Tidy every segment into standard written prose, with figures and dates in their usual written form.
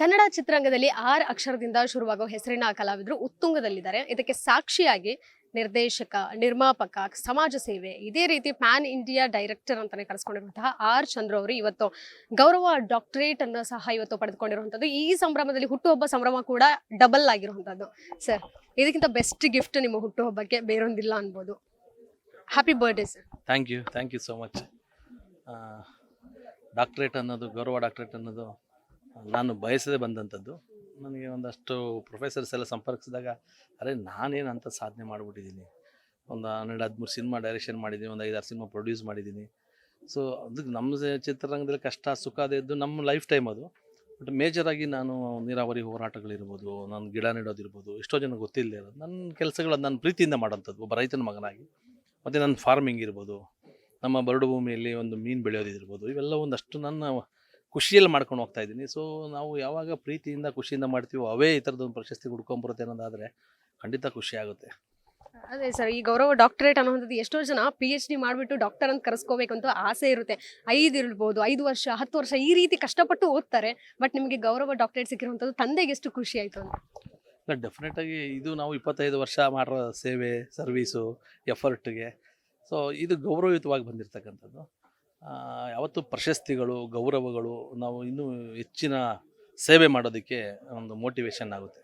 ಕನ್ನಡ ಚಿತ್ರರಂಗದಲ್ಲಿ ಆರ್ ಅಕ್ಷರದಿಂದ ಶುರುವಾಗೋ ಹೆಸರಿನ ಕಲಾವಿದರು ಉತ್ತುಂಗದಲ್ಲಿದ್ದಾರೆ. ಇದಕ್ಕೆ ಸಾಕ್ಷಿಯಾಗಿ ನಿರ್ದೇಶಕ, ನಿರ್ಮಾಪಕ, ಸಮಾಜ ಸೇವೆ ಇದೇ ರೀತಿ ಪ್ಯಾನ್ ಇಂಡಿಯಾ ಡೈರೆಕ್ಟರ್ ಅಂತಾನೆ ಕರೆಸ್ಕೊಂಡಿರುವಂತಹ ಆರ್ ಚಂದ್ರು ಅವರು ಇವತ್ತು ಗೌರವ ಡಾಕ್ಟರೇಟ್ ಅನ್ನು ಸಹ ಇವತ್ತು ಪಡೆದುಕೊಂಡಿರುವಂತದ್ದು. ಈ ಸಂಭ್ರಮದಲ್ಲಿ ಹುಟ್ಟುಹಬ್ಬ ಸಂಭ್ರಮ ಕೂಡ ಡಬಲ್ ಆಗಿರುವಂತದ್ದು. ಸರ್, ಇದಕ್ಕಿಂತ ಬೆಸ್ಟ್ ಗಿಫ್ಟ್ ನಿಮ್ಮ ಹುಟ್ಟುಹಬ್ಬಕ್ಕೆ ಬೇರೊಂದಿಲ್ಲ ಅನ್ಬೋದು. Happy birthday sir. Thank you so much. Doctorate ಅನ್ನೋದು, ಗೌರವ ಡಾಕ್ಟ್ರೇಟ್ ಅನ್ನೋದು ನಾನು ಬಯಸದೆ ಬಂದಂಥದ್ದು. ನನಗೆ ಒಂದಷ್ಟು ಪ್ರೊಫೆಸರ್ಸ್ ಎಲ್ಲ ಸಂಪರ್ಕಿಸಿದಾಗ ನಾನೇನು ಅಂತ ಸಾಧನೆ ಮಾಡಿಬಿಟ್ಟಿದ್ದೀನಿ. ಒಂದು 12-13 ಸಿನಿಮಾ ಡೈರೆಕ್ಷನ್ ಮಾಡಿದ್ದೀನಿ, ಒಂದು 5-6 ಸಿನಿಮಾ ಪ್ರೊಡ್ಯೂಸ್ ಮಾಡಿದ್ದೀನಿ. ಸೊ ಅದಕ್ಕೆ ನಮ್ಮ ಚಿತ್ರರಂಗದಲ್ಲಿ ಕಷ್ಟ ಸುಖ ಇದ್ದು ನಮ್ಮ ಲೈಫ್ ಟೈಮ್ ಅದು. ಬಟ್ ಮೇಜರಾಗಿ ನಾನು ನೀರಾವರಿ ಹೋರಾಟಗಳಿರ್ಬೋದು, ನಾನು ಗಿಡ ನೆಡೋದಿರ್ಬೋದು, ಎಷ್ಟೋ ಜನ ಗೊತ್ತಿಲ್ಲದೆ ಇರೋದು ನನ್ನ ಕೆಲಸಗಳು ನನ್ನ ಪ್ರೀತಿಯಿಂದ ಮಾಡೋಂಥದ್ದು ಒಬ್ಬ ರೈತನ ಮಗನಾಗಿ. ಮತ್ತು ನನ್ನ ಫಾರ್ಮಿಂಗ್ ಇರ್ಬೋದು, ನಮ್ಮ ಬರಡು ಭೂಮಿಯಲ್ಲಿ ಒಂದು ಮೀನು ಬೆಳೆಯೋದಿರ್ಬೋದು, ಇವೆಲ್ಲ ಒಂದಷ್ಟು ನನ್ನ ಖುಷಿಯಲ್ಲಿ ಮಾಡ್ಕೊಂಡು ಹೋಗ್ತಾ ಇದ್ದೀನಿ. ಸೊ ನಾವು ಯಾವಾಗ ಪ್ರೀತಿಯಿಂದ ಖುಷಿಯಿಂದ ಮಾಡ್ತೀವೋ ಅವೇ ಈ ಥರದೊಂದು ಪ್ರಶಸ್ತಿ ಹುಡ್ಕೊಂಬರುತ್ತೆ ಅನ್ನೋದಾದರೆ ಖಂಡಿತ ಖುಷಿ ಆಗುತ್ತೆ. ಅದೇ ಸರ್, ಈ ಗೌರವ ಡಾಕ್ಟರೇಟ್ ಅನ್ನೋದು ಎಷ್ಟೋ ಜನ PhD ಮಾಡಿಬಿಟ್ಟು ಡಾಕ್ಟರ್ ಅಂತ ಕರೆಸ್ಕೋಬೇಕಂತ ಆಸೆ ಇರುತ್ತೆ. 5 ಇರ್ಬೋದು, 5 ವರ್ಷ 10 ವರ್ಷ ಈ ರೀತಿ ಕಷ್ಟಪಟ್ಟು ಓದ್ತಾರೆ. ಬಟ್ ನಿಮಗೆ ಗೌರವ ಡಾಕ್ಟರೇಟ್ ಸಿಕ್ಕಿರುವಂಥದ್ದು ತಂದೆಗೆ ಎಷ್ಟು ಖುಷಿ ಆಯಿತು ಅಂತ? ಇಲ್ಲ, ಡೆಫಿನೆಟಾಗಿ ಇದು ನಾವು 25 ವರ್ಷ ಮಾಡೋ ಸೇವೆ, ಸರ್ವೀಸು, ಎಫರ್ಟ್ಗೆ ಸೊ ಇದು ಗೌರವಯುತವಾಗಿ ಬಂದಿರತಕ್ಕಂಥದ್ದು. ಯಾವತ್ತು ಪ್ರಶಸ್ತಿಗಳು, ಗೌರವಗಳು ನಾವು ಇನ್ನೂ ಹೆಚ್ಚಿನ ಸೇವೆ ಮಾಡೋದಕ್ಕೆ ಒಂದು ಮೋಟಿವೇಶನ್ ಆಗುತ್ತೆ.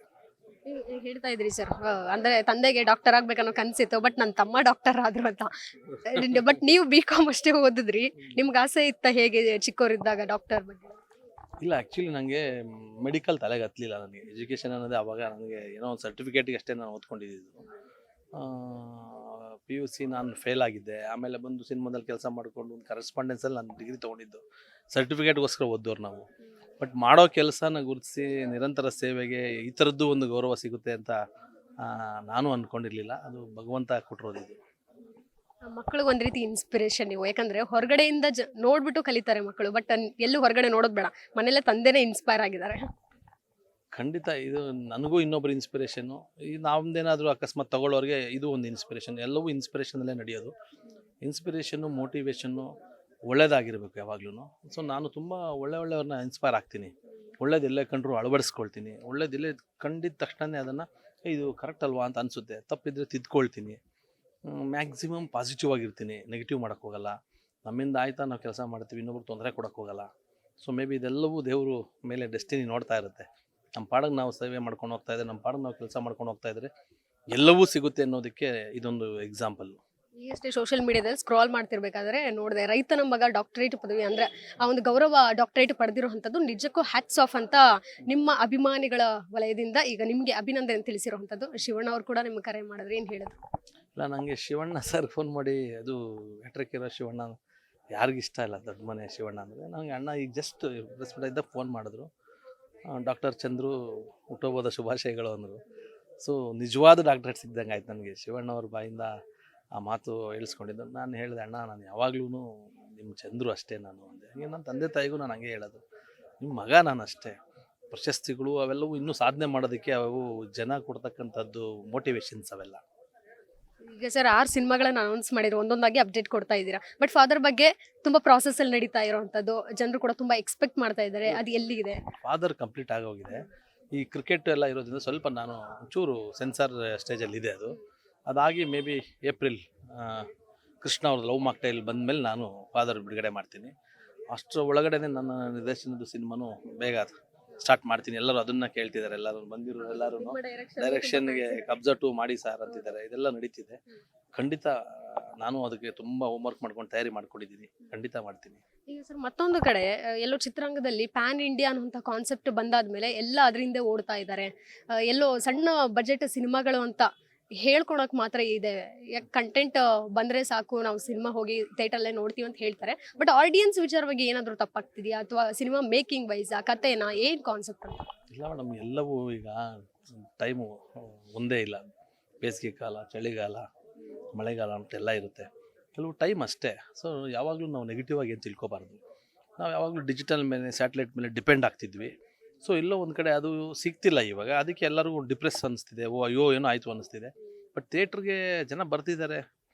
ಹೇಳ್ತಾ ಇದ್ರಿ ಸರ್, ಅಂದ್ರೆ ತಂದೆಗೆ ಡಾಕ್ಟರ್ ಆಗ್ಬೇಕನ್ನೋ ಕನ್ಸಿತ್ತು, ಬಟ್ ನನ್ನ ತಮ್ಮ ಡಾಕ್ಟರ್ ಆದ್ರು ಅಂತ. ಬಟ್ ನೀವು BCom ಅಷ್ಟೇ ಓದಿದ್ರಿ, ನಿಮ್ಗೆ ಆಸೆ ಇತ್ತ ಹೇಗೆ ಚಿಕ್ಕವರಿದ್ದಾಗ ಡಾಕ್ಟರ್ ಬಗ್ಗೆ? ಇಲ್ಲ, ಆ್ಯಕ್ಚುಲಿ ನನಗೆ ಮೆಡಿಕಲ್ ತಲೆಗೆ ಹತ್ತಲಿಲ್ಲ. ನನಗೆ ಎಜುಕೇಷನ್ ಅನ್ನೋದೇ ಆವಾಗ ನನಗೆ ಏನೋ ಒಂದು ಸರ್ಟಿಫಿಕೇಟಿಗೆ ಅಷ್ಟೇ ನಾನು ಓದ್ಕೊಂಡಿದ್ದು. PUC ನಾನು ಫೇಲ್ ಆಗಿದ್ದೆ. ಆಮೇಲೆ ಬಂದು ಸಿನಿಮಾದಲ್ಲಿ ಕೆಲಸ ಮಾಡಿಕೊಂಡು ಒಂದು ಕರೆಸ್ಪಾಂಡೆನ್ಸಲ್ಲಿ ನಾನು ಡಿಗ್ರಿ ತೊಗೊಂಡಿದ್ದು. ಸರ್ಟಿಫಿಕೇಟ್ಗೋಸ್ಕರ ಓದ್ದವ್ರು ನಾವು. ಬಟ್ ಮಾಡೋ ಕೆಲಸನ ಗುರುತಿಸಿ ನಿರಂತರ ಸೇವೆಗೆ ಈ ಥರದ್ದು ಒಂದು ಗೌರವ ಸಿಗುತ್ತೆ ಅಂತ ನಾನು ಅಂದ್ಕೊಂಡಿರಲಿಲ್ಲ. ಅದು ಭಗವಂತ ಕೊಟ್ಟಿರೋದು. ಮಕ್ಕಳಿಗೆ ಒಂದು ರೀತಿ ಇನ್ಸ್ಪಿರೇಷನ್ ನೀವು, ಯಾಕಂದ್ರೆ ಹೊರಗಡೆಯಿಂದ ನೋಡ್ಬಿಟ್ಟು ಕಲಿತಾರೆ ಮಕ್ಕಳು, ಬಟ್ ಎಲ್ಲೂ ಹೊರಗಡೆ ನೋಡೋದು ಬೇಡ, ಮನೆಯಲ್ಲೇ ತಂದೆನೇ ಇನ್ಸ್ಪೈರ್ ಆಗಿದ್ದಾರೆ. ಖಂಡಿತ ಇದು ನನಗೂ ಇನ್ನೊಬ್ಬರು ಇನ್ಸ್ಪಿರೇಷನ್ನು. ಈ ನಮ್ಮದೇನಾದರೂ ಅಕಸ್ಮಾತ್ ತಗೊಳ್ಳೋರಿಗೆ ಇದು ಒಂದು ಇನ್ಸ್ಪಿರೇಷನ್. ಎಲ್ಲವೂ ಇನ್ಸ್ಪಿರೇಷನಲ್ಲೇ ನಡೆಯೋದು. ಇನ್ಸ್ಪಿರೇಷನ್ನು, ಮೋಟಿವೇಶನ್ನು ಒಳ್ಳೇದಾಗಿರಬೇಕು ಯಾವಾಗ್ಲೂ. ಸೊ ನಾನು ತುಂಬ ಒಳ್ಳೆಯವ್ರನ್ನ ಇನ್ಸ್ಪೈರ್ ಆಗ್ತೀನಿ. ಒಳ್ಳೇದೆಲ್ಲೇ ಕಂಡ್ರು ಅಳವಡಿಸ್ಕೊಳ್ತೀನಿ. ಒಳ್ಳೇದಿಲ್ಲೇ ಕಂಡಿದ್ದ ತಕ್ಷಣವೇ ಅದನ್ನು ಇದು ಕರೆಕ್ಟ್ ಅಲ್ವಾ ಅಂತ ಅನಿಸುತ್ತೆ. ತಪ್ಪಿದ್ರೆ ತಿದ್ಕೊಳ್ತೀನಿ. ಮ್ಯಾಕ್ಸಿಮಮ್ ಪಾಸಿಟಿವ್ ಆಗಿರ್ತೀನಿ, ನೆಗೆಟಿವ್ ಮಾಡೋಕ್ಕೆ ಹೋಗಲ್ಲ. ನಮ್ಮಿಂದ ಆಯ್ತಾ ನಾವು ಕೆಲಸ ಮಾಡ್ತೀವಿ, ಇನ್ನೊಬ್ರಿಗೆ ತೊಂದರೆ ಕೊಡೋಕ್ಕೆ ಹೋಗಲ್ಲ. ಸೊ ಮೇ ಬಿ ಇದೆಲ್ಲವೂ ದೇವರು ಮೇಲೆ ಡೆಸ್ಟಿನಿ ನೋಡ್ತಾ ಇರುತ್ತೆ. ನಮ್ಮ ಪಾಡಿಗೆ ನಾವು ಸೇವೆ ಮಾಡ್ಕೊಂಡು ಹೋಗ್ತಾ ಇದ್ದರೆ, ನಮ್ಮ ಪಾಡಿಗೆ ನಾವು ಕೆಲಸ ಮಾಡ್ಕೊಂಡು ಹೋಗ್ತಾ ಇದ್ದರೆ ಎಲ್ಲವೂ ಸಿಗುತ್ತೆ ಅನ್ನೋದಕ್ಕೆ ಇದೊಂದು ಎಕ್ಸಾಂಪಲ್. ಈಗಷ್ಟೇ ಸೋಷಿಯಲ್ ಮೀಡಿಯಾದಲ್ಲಿ ಸ್ಕ್ರಾಲ್ ಮಾಡ್ತಿರ್ಬೇಕಾದ್ರೆ ನೋಡಿದೆ, ರೈತನ ಮಗ ಡಾಕ್ಟರೇಟ್ ಪದವಿ, ಅಂದ್ರೆ ಆ ಒಂದು ಗೌರವ ಡಾಕ್ಟರೇಟ್ ಪಡೆದಿರುವಂಥದ್ದು ನಿಜಕ್ಕೂ ಹ್ಯಾಟ್ಸ್ ಆಫ್ ಅಂತ ನಿಮ್ಮ ಅಭಿಮಾನಿಗಳ ವಲಯದಿಂದ ಈಗ ನಿಮಗೆ ಅಭಿನಂದನೆ ತಿಳಿಸಿರುವಂಥದ್ದು. ಶಿವಣ್ಣ ಅವರು ಕೂಡ ನಿಮ್ಗೆ ಕರೆ ಮಾಡಿದ್ರೆ ಏನು ಹೇಳಿದ್ರು? ಇಲ್ಲ, ನನಗೆ ಶಿವಣ್ಣ ಸರ್ ಫೋನ್ ಮಾಡಿ, ಅದು ಹೆಟ್ರಿಕಿರೋ ಶಿವಣ್ಣ ಯಾರಿಗಿಷ್ಟ ಇಲ್ಲ, ದೊಡ್ಡ ಮನೆ ಶಿವಣ್ಣ ಅಂದರೆ. ನನಗೆ ಅಣ್ಣ ಈಗ ಜಸ್ಟ್ ಇದ್ದಾಗ ಫೋನ್ ಮಾಡಿದ್ರು, ಡಾಕ್ಟರ್ ಚಂದ್ರು ಹುಟ್ಟುಹಬ್ಬದ ಶುಭಾಶಯಗಳು ಅಂದರು. ಸೊ ನಿಜವಾದ ಡಾಕ್ಟ್ರೇಟ್ ಸಿಗ್ದಂಗೆ ಆಯ್ತು ನನಗೆ. ಶಿವಣ್ಣ ಅವ್ರ ಬಾಯಿಂದ ಆ ಮಾತು ಹೇಳಿಸ್ಕೊಂಡಿದ್ದು. ನಾನು ಹೇಳಿದೆ, ಅಣ್ಣ ನಾನು ಯಾವಾಗ್ಲೂ ನಿಮ್ಮ ಚಂದ್ರು ಅಷ್ಟೇ ನಾನು ಅಂದೆ. ಹಂಗೆ ನನ್ನ ತಂದೆ ತಾಯಿಗೂ ನಾನು ಹಂಗೆ ಹೇಳೋದು, ನಿಮ್ಮ ಮಗ ನಾನು ಅಷ್ಟೇ. ಪ್ರಶಸ್ತಿಗಳು ಅವೆಲ್ಲವೂ ಇನ್ನೂ ಸಾಧನೆ ಮಾಡೋದಕ್ಕೆ ಅವು ಜನ ಕೊಡ್ತಕ್ಕಂಥದ್ದು ಮೋಟಿವೇಶನ್ಸ್ ಅವೆಲ್ಲ. ಈಗ ಸರ್ 6 ಸಿನಿಮಾಗಳನ್ನ ಅನೌನ್ಸ್ ಮಾಡಿದ್ರು, ಒಂದೊಂದಾಗಿ ಅಪ್ಡೇಟ್ ಕೊಡ್ತಾ ಇದ್ದೀರಾ. ಬಟ್ ಫಾದರ್ ಬಗ್ಗೆ ತುಂಬಾ ಪ್ರಾಸೆಸ್ ಅಲ್ಲಿ ನಡೀತಾ ಇರೋವಂಥದ್ದು, ಜನರು ಕೂಡ ತುಂಬಾ ಎಕ್ಸ್ಪೆಕ್ಟ್ ಮಾಡ್ತಾ ಇದ್ದಾರೆ. ಅದು ಎಲ್ಲಿದೆ? ಫಾದರ್ ಕಂಪ್ಲೀಟ್ ಆಗೋಗಿದೆ. ಈ ಕ್ರಿಕೆಟ್ ಎಲ್ಲ ಇರೋದ್ರಿಂದ ಸ್ವಲ್ಪ ನಾನು ಒಂಚೂರು ಸೆನ್ಸಾರ್ ಸ್ಟೇಜಲ್ಲಿ ಇದೆ. ಅದಾಗಿ ಮೇ ಬಿ ಏಪ್ರಿಲ್ ಕೃಷ್ಣ ಅವ್ರದ್ದು ಲವ್ ಮಾಕ್ಟೈಲ್ ಬಂದಮೇಲೆ ನಾನು ಫಾದರ್ ಬಿಡುಗಡೆ ಮಾಡ್ತೀನಿ. ಅಷ್ಟರ ಒಳಗಡೆ ನನ್ನ ನಿರ್ದೇಶನದ ಸಿನಿಮಾನು ಬೇಗ ಸ್ಟಾರ್ಟ್ ಮಾಡ್ತೀನಿ. ಎಲ್ಲರೂ ಅದನ್ನ ಕೇಳ್ತಿದ್ದಾರೆ, ಎಲ್ಲರೂ ಬಂದಿರೋ ಎಲ್ಲರೂ ಡೈರೆಕ್ಷನ್ಗೆ ಕಬ್ಜಾ 2 ಮಾಡಿ ಸಾರ್ ಅಂತಿದ್ದಾರೆ. ಇದೆಲ್ಲ ನಡೀತಿದೆ. ಖಂಡಿತ ನಾನು ಅದಕ್ಕೆ ತುಂಬ ಹೋಮ್ವರ್ಕ್ ಮಾಡ್ಕೊಂಡು ತಯಾರಿ ಮಾಡ್ಕೊಂಡಿದ್ದೀನಿ. ಖಂಡಿತ ಮಾಡ್ತೀನಿ. ಈಗ ಸರ್ ಮತ್ತೊಂದು ಕಡೆ ಎಲ್ಲೋ ಚಿತ್ರರಂಗದಲ್ಲಿ ಪ್ಯಾನ್ ಇಂಡಿಯಾ ಅನ್ನುವಂಥ ಕಾನ್ಸೆಪ್ಟ್ ಬಂದಾದ್ಮೇಲೆ ಎಲ್ಲ ಅದರಿಂದ ಓಡ್ತಾ ಇದ್ದಾರೆ. ಎಲ್ಲೋ ಸಣ್ಣ ಬಜೆಟ್ ಸಿನಿಮಾಗಳು ಅಂತ ಹೇಳ್ಕೊಳಕ್ ಮಾತ್ರ ಇದೆ. ಕಂಟೆಂಟ್ ಬಂದ್ರೆ ಸಾಕು, ನಾವು ಸಿನಿಮಾ ಹೋಗಿ ಥಿಯೇಟರ್ಲ್ಲೇ ನೋಡ್ತೀವಿ ಅಂತ ಹೇಳ್ತಾರೆ. ಬಟ್ ಆಡಿಯನ್ಸ್ ವಿಚಾರವಾಗಿ ಏನಾದರೂ ತಪ್ಪಾಗ್ತಿದೆಯಾ, ಅಥವಾ ಸಿನಿಮಾ ಮೇಕಿಂಗ್ ವೈಸ್ ಆ ಕಥೆನಾ, ಏನು ಕಾನ್ಸೆಪ್ಟ್ ಅಂತ? ಇಲ್ಲ ಮೇಡಮ್, ಎಲ್ಲವೂ ಈಗ ಟೈಮು ಒಂದೇ ಇಲ್ಲ. ಬೇಸಿಗೆ ಕಾಲ, ಚಳಿಗಾಲ, ಮಳೆಗಾಲ ಅಂತೆಲ್ಲ ಇರುತ್ತೆ. ಕೆಲವು ಟೈಮ್ ಅಷ್ಟೇ. ಸೊ ಯಾವಾಗಲೂ ನಾವು ನೆಗೆಟಿವ್ ಆಗಿ ಏನು ತಿಳ್ಕೊಬಾರ್ದು. ನಾವು ಯಾವಾಗಲೂ ಡಿಜಿಟಲ್ ಮೇಲೆ, ಸ್ಯಾಟಲೈಟ್ ಮೇಲೆ ಡಿಪೆಂಡ್ ಆಗ್ತಿದ್ವಿ. ಸೊ ಎಲ್ಲೋ ಒಂದು ಕಡೆ ಅದು ಸಿಗ್ತಿಲ್ಲ ಇವಾಗ. ಅದಕ್ಕೆ ಎಲ್ಲರಿಗೂ ಡಿಪ್ರೆಸ್ ಅನ್ನಿಸ್ತಿದೆ. ಅಯ್ಯೋ ಏನೋ ಆಯಿತು ಅನ್ನಿಸ್ತಿದೆ. ಬಟ್ ಥಿಯೇಟ್ರಿಗೆ ಜನ ಬರ್ತಿದ್ದಾರೆ,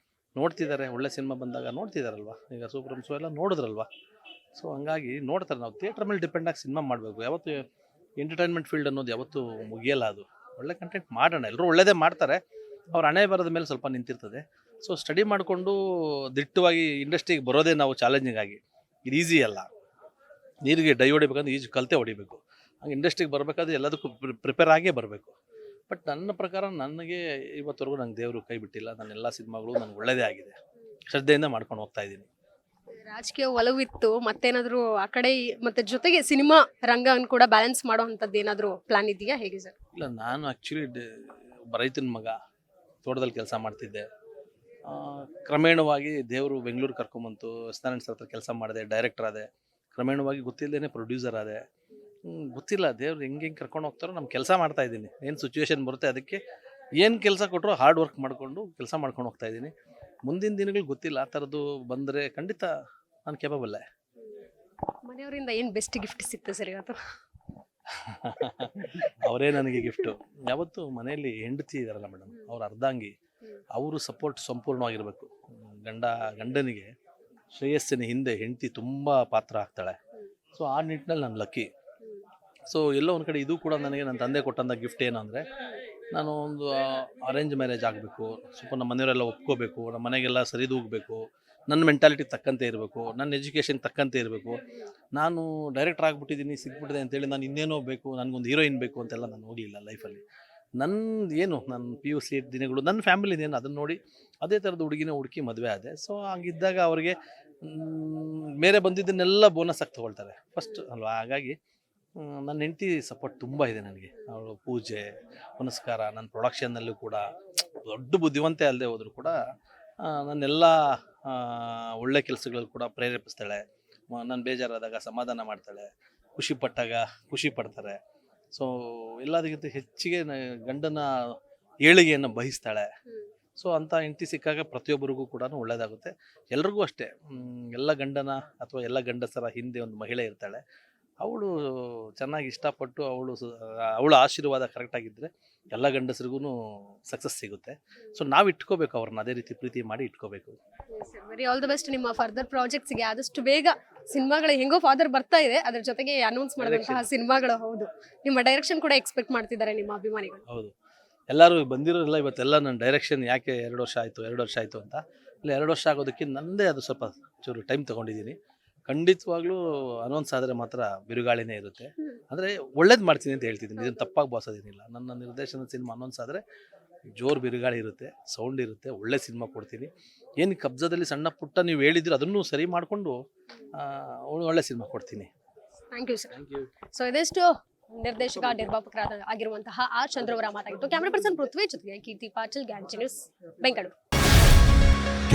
ನೋಡ್ತಿದ್ದಾರೆ. ಒಳ್ಳೆ ಸಿನಿಮಾ ಬಂದಾಗ ನೋಡ್ತಿದ್ದಾರಲ್ವ. ಈಗ ಸೂಪರ್ ಎಲ್ಲ ನೋಡಿದ್ರಲ್ವ. ಸೊ ಹಂಗಾಗಿ ನೋಡ್ತಾರೆ. ನಾವು ಥಿಯೇಟ್ರ್ ಮೇಲೆ ಡಿಪೆಂಡ್ ಆಗಿ ಸಿನಿಮಾ ಮಾಡಬೇಕು. ಯಾವತ್ತು ಎಂಟರ್ಟೈನ್ಮೆಂಟ್ ಫೀಲ್ಡ್ ಅನ್ನೋದು ಯಾವತ್ತೂ ಮುಗಿಯಲ್ಲ. ಅದು ಒಳ್ಳೆ ಕಂಟೆಂಟ್ ಮಾಡೋಣ, ಎಲ್ಲರೂ ಒಳ್ಳೆಯದೇ ಮಾಡ್ತಾರೆ, ಅವ್ರ ಹಣೆ ಬರೋದ ಮೇಲೆ ಸ್ವಲ್ಪ ನಿಂತಿರ್ತದೆ. ಸೊ ಸ್ಟಡಿ ಮಾಡಿಕೊಂಡು ದಿಟ್ಟವಾಗಿ ಇಂಡಸ್ಟ್ರಿಗೆ ಬರೋದೇ ನಾವು ಚಾಲೆಂಜಿಂಗ್ ಆಗಿ, ಇದು ಈಸಿ ಅಲ್ಲ. ನೀರಿಗೆ ಡೈ ಹೊಡಿಬೇಕಂದ್ರೆ ಈಜು ಕಲಿತೆ ಹೊಡಿಬೇಕು, ಹಂಗೆ ಇಂಡಸ್ಟ್ರಿಗೆ ಬರಬೇಕಾದ್ರೆ ಎಲ್ಲದಕ್ಕೂ ಪ್ರಿಪೇರ್ ಆಗೇ ಬರಬೇಕು. ಬಟ್ ನನ್ನ ಪ್ರಕಾರ ನನಗೆ ಇವತ್ತವರೆಗೂ ನಂಗೆ ದೇವರು ಕೈ ಬಿಟ್ಟಿಲ್ಲ. ನನ್ನ ಎಲ್ಲ ಸಿನಿಮಾಗಳು ನನಗೆ ಒಳ್ಳೆಯದೇ ಆಗಿದೆ, ಶ್ರದ್ಧೆಯಿಂದ ಮಾಡ್ಕೊಂಡು ಹೋಗ್ತಾ ಇದ್ದೀನಿ. ರಾಜಕೀಯ ಒಲವಿತ್ತು, ಮತ್ತೇನಾದ್ರೂ ಆ ಕಡೆ ಮತ್ತೆ ಜೊತೆಗೆ ಸಿನಿಮಾ ರಂಗವನ್ನು ಕೂಡ ಬ್ಯಾಲೆನ್ಸ್ ಮಾಡೋ ಅಂಥದ್ದು ಏನಾದರೂ ಪ್ಲಾನ್ ಇದೆಯಾ, ಹೇಗೆ ಸರ್? ಇಲ್ಲ, ನಾನು ಆ್ಯಕ್ಚುಲಿ ರೈತನ ಮಗ, ತೋಟದಲ್ಲಿ ಕೆಲಸ ಮಾಡ್ತಿದ್ದೆ. ಕ್ರಮೇಣವಾಗಿ ದೇವರು ಬೆಂಗಳೂರು ಕರ್ಕೊಂಬಂತು, ಎಸ್.ನಾರಾಯಣ ಸರ್ ಹತ್ರ ಕೆಲಸ ಮಾಡಿದೆ, ಡೈರೆಕ್ಟರ್ ಆದೆ. ಕ್ರಮೇಣವಾಗಿ ಗೊತ್ತಿಲ್ಲದೇ ಪ್ರೊಡ್ಯೂಸರ್ ಆದೆ. ಗೊತ್ತಿಲ್ಲ ದೇವ್ರು ಹೆಂಗೆ ಕರ್ಕೊಂಡು ಹೋಗ್ತಾರೋ ನಮ್ಮ ಕೆಲಸ ಮಾಡ್ತಾ ಇದ್ದೀನಿ. ಏನು ಸಿಚುವೇಶನ್ ಬರುತ್ತೆ ಅದಕ್ಕೆ ಏನು ಕೆಲಸ ಕೊಟ್ಟರು ಹಾರ್ಡ್ ವರ್ಕ್ ಮಾಡಿಕೊಂಡು ಕೆಲಸ ಮಾಡ್ಕೊಂಡು ಹೋಗ್ತಾ ಇದ್ದೀನಿ. ಮುಂದಿನ ದಿನಗಳು ಗೊತ್ತಿಲ್ಲ, ಆ ಥರದ್ದು ಬಂದರೆ ಖಂಡಿತ ನಾನು ಕೇಪಬಲ್ಲೆ. ಮನೆಯವರಿಂದ ಏನು ಬೆಸ್ಟ್ ಗಿಫ್ಟ್ ಸಿಕ್ತು ಸರ್ ಇವತ್ತು? ಅವರೇ ನನಗೆ ಗಿಫ್ಟು. ಯಾವತ್ತು ಮನೆಯಲ್ಲಿ ಹೆಂಡತಿ ಇದಾರಲ್ಲ ಮೇಡಮ್, ಅವ್ರ ಅರ್ಧಾಂಗಿ, ಅವರು ಸಪೋರ್ಟ್ ಸಂಪೂರ್ಣವಾಗಿರಬೇಕು. ಗಂಡನಿಗೆ ಶ್ರೇಯಸ್ಸಿನ ಹಿಂದೆ ಹೆಂಡತಿ ತುಂಬ ಪಾತ್ರ ಆಗ್ತಾಳೆ. ಸೊ ಆ ನಿಟ್ಟಿನಲ್ಲಿ ನಾನು ಲಕ್ಕಿ. ಸೊ ಎಲ್ಲೋ ಒಂದು ಕಡೆ ಇದು ಕೂಡ ನನಗೆ ನನ್ನ ತಂದೆ ಕೊಟ್ಟಂಥ ಗಿಫ್ಟ್ ಏನು ಅಂದರೆ, ನಾನು ಒಂದು ಅರೇಂಜ್ ಮ್ಯಾರೇಜ್ ಆಗಬೇಕು, ಸ್ವಲ್ಪ ನಮ್ಮ ಮನೆಯವರೆಲ್ಲ ಒಪ್ಕೋಬೇಕು, ನಮ್ಮ ಮನೆಗೆಲ್ಲ ಸರಿದೂಗಬೇಕು, ನನ್ನ ಮೆಂಟಾಲಿಟಿ ತಕ್ಕಂತೆ ಇರಬೇಕು, ನನ್ನ ಎಜುಕೇಷನ್ ತಕ್ಕಂತೆ ಇರಬೇಕು. ನಾನು ಡೈರೆಕ್ಟರ್ ಆಗಿಬಿಟ್ಟಿದ್ದೀನಿ, ಸಿಕ್ಬಿಟ್ಟಿದೆ ಅಂತೇಳಿ ನಾನು ಇನ್ನೇನೋ ಬೇಕು, ನನಗೊಂದು ಹೀರೋಯಿನ್ ಬೇಕು ಅಂತೆಲ್ಲ ನಾನು ಹೋಗಲಿಲ್ಲ ಲೈಫಲ್ಲಿ. ನನ್ನ PUC ದಿನಗಳು ನನ್ನ ಫ್ಯಾಮಿಲಿದೇನು ಅದನ್ನು ನೋಡಿ ಅದೇ ಥರದ ಹುಡುಗಿನ ಹುಡುಕಿ ಮದುವೆ ಆದೆ. ಸೊ ಹಂಗಿದ್ದಾಗ ಅವ್ರಿಗೆ ಬೇರೆ ಬಂದಿದ್ದನ್ನೆಲ್ಲ ಬೋನಸ್ ಆಗಿ ತೊಗೊಳ್ತಾರೆ ಫಸ್ಟ್ ಅಲ್ವಾ. ಹಾಗಾಗಿ ನನ್ನ ಹೆಂಡತಿ ಸಪೋರ್ಟ್ ತುಂಬ ಇದೆ ನನಗೆ. ಅವಳು ಪೂಜೆ ಪುನಸ್ಕಾರ, ನನ್ನ ಪ್ರೊಡಕ್ಷನ್ನಲ್ಲೂ ಕೂಡ ದೊಡ್ಡ ಬುದ್ಧಿವಂತೆ ಅಲ್ಲದೆ ಹೋದರೂ ಕೂಡ ನನ್ನೆಲ್ಲ ಒಳ್ಳೆ ಕೆಲಸಗಳು ಕೂಡ ಪ್ರೇರೇಪಿಸ್ತಾಳೆ. ನಾನು ಬೇಜಾರಾದಾಗ ಸಮಾಧಾನ ಮಾಡ್ತಾಳೆ, ಖುಷಿ ಪಟ್ಟಾಗ ಖುಷಿ ಪಡ್ತಾರೆ. ಸೊ ಎಲ್ಲದಕ್ಕಿಂತ ಹೆಚ್ಚಿಗೆ ಗಂಡನ ಏಳಿಗೆಯನ್ನು ಬಯಸ್ತಾಳೆ. ಸೊ ಅಂಥ ಹೆಂಡತಿ ಸಿಕ್ಕಾಗ ಪ್ರತಿಯೊಬ್ಬರಿಗೂ ಕೂಡ ಒಳ್ಳೆಯದಾಗುತ್ತೆ. ಎಲ್ರಿಗೂ ಅಷ್ಟೇ, ಎಲ್ಲ ಗಂಡನ ಅಥವಾ ಎಲ್ಲ ಗಂಡಸರ ಹಿಂದೆ ಒಂದು ಮಹಿಳೆ ಇರ್ತಾಳೆ. ಅವಳು ಚೆನ್ನಾಗಿ ಇಷ್ಟಪಟ್ಟು ಅವಳ ಆಶೀರ್ವಾದ ಕರೆಕ್ಟಾಗಿದ್ದರೆ ಎಲ್ಲ ಗಂಡಸರಿಗೂ ಸಕ್ಸಸ್ ಸಿಗುತ್ತೆ. ಸೊ ನಾವು ಇಟ್ಕೋಬೇಕು, ಅವ್ರನ್ನ ಅದೇ ರೀತಿ ಪ್ರೀತಿ ಮಾಡಿ ಇಟ್ಕೋಬೇಕು. ವೆರಿ ಆಲ್ ದ ಬೆಸ್ಟ್ ನಿಮ್ಮ ಫರ್ದರ್ ಪ್ರಾಜೆಕ್ಟ್ಸ್ಗೆ. ಆದಷ್ಟು ಬೇಗ ಸಿನಿಮಾಗಳು ಹೆಂಗೋ ಫಾದರ್ ಬರ್ತಾ ಇದೆ, ಅದ್ರ ಜೊತೆಗೆ ಅನೌನ್ಸ್ ಮಾಡಿದಂತಹ ಸಿನಿಮಾಗಳು. ಹೌದು, ನಿಮ್ಮ ಡೈರೆಕ್ಷನ್ ಕೂಡ ಎಕ್ಸ್ಪೆಕ್ಟ್ ಮಾಡ್ತಿದ್ದಾರೆ ನಿಮ್ಮ ಅಭಿಮಾನಿಗಳು. ಹೌದು, ಎಲ್ಲರೂ ಬಂದಿರೋಲ್ಲ ಇವತ್ತೆಲ್ಲ. ನನ್ನ ಡೈರೆಕ್ಷನ್ ಯಾಕೆ 2 ವರ್ಷ ಆಯಿತು ಅಂತ. ಇಲ್ಲ, 2 ವರ್ಷ ಆಗೋದಕ್ಕೆ ನನ್ನದೇ ಅದು ಸ್ವಲ್ಪ ಚೂರು ಟೈಮ್ ತೊಗೊಂಡಿದ್ದೀನಿ. ಖಂಡಿತವಾಗ್ಲೂ ಅನೌನ್ಸ್ ಆದರೆ ಮಾತ್ರ ಬಿರುಗಾಳಿನೇ ಇರುತ್ತೆ. ಅಂದರೆ ಒಳ್ಳೇದು ಮಾಡ್ತೀನಿ ಅಂತ ಹೇಳ್ತಿದ್ದೀನಿ, ಇದನ್ನು ತಪ್ಪಾಗಿ ಭಾವಿಸೋದೇನಿಲ್ಲ. ನನ್ನ ನಿರ್ದೇಶನದ ಸಿನಿಮಾ ಅನೌನ್ಸ್ ಆದರೆ ಜೋರು ಬಿರುಗಾಳಿ ಇರುತ್ತೆ, ಸೌಂಡ್ ಇರುತ್ತೆ, ಒಳ್ಳೆ ಸಿನಿಮಾ ಕೊಡ್ತೀನಿ. ಏನು ಕಬ್ಜದಲ್ಲಿ ಸಣ್ಣ ಪುಟ್ಟ ನೀವು ಹೇಳಿದ್ರು ಅದನ್ನು ಸರಿ ಮಾಡಿಕೊಂಡು ಒಳ್ಳೆ ಸಿನಿಮಾ ಕೊಡ್ತೀನಿ. Thank you sir. ಸೊ ಇದೆಷ್ಟು ನಿರ್ದೇಶಕ ನಿರ್ಮಾಪಕರಾದ ಆಗಿರುವಂತಹ ಆರ್ ಚಂದ್ರ ಅವರ ಮಾತಾಗಿತ್ತು. ಕ್ಯಾಮರಾ ಪರ್ಸನ್ ಪೃಥ್ವಿ ಜೊತೆಗೆ Keerthi Patil, guarantee news, Bengaluru.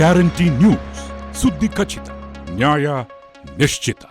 Guarantee news, ಸುದ್ದಿ ಖಚಿತ, ನ್ಯಾಯ ನಿಶ್ಚಿತ.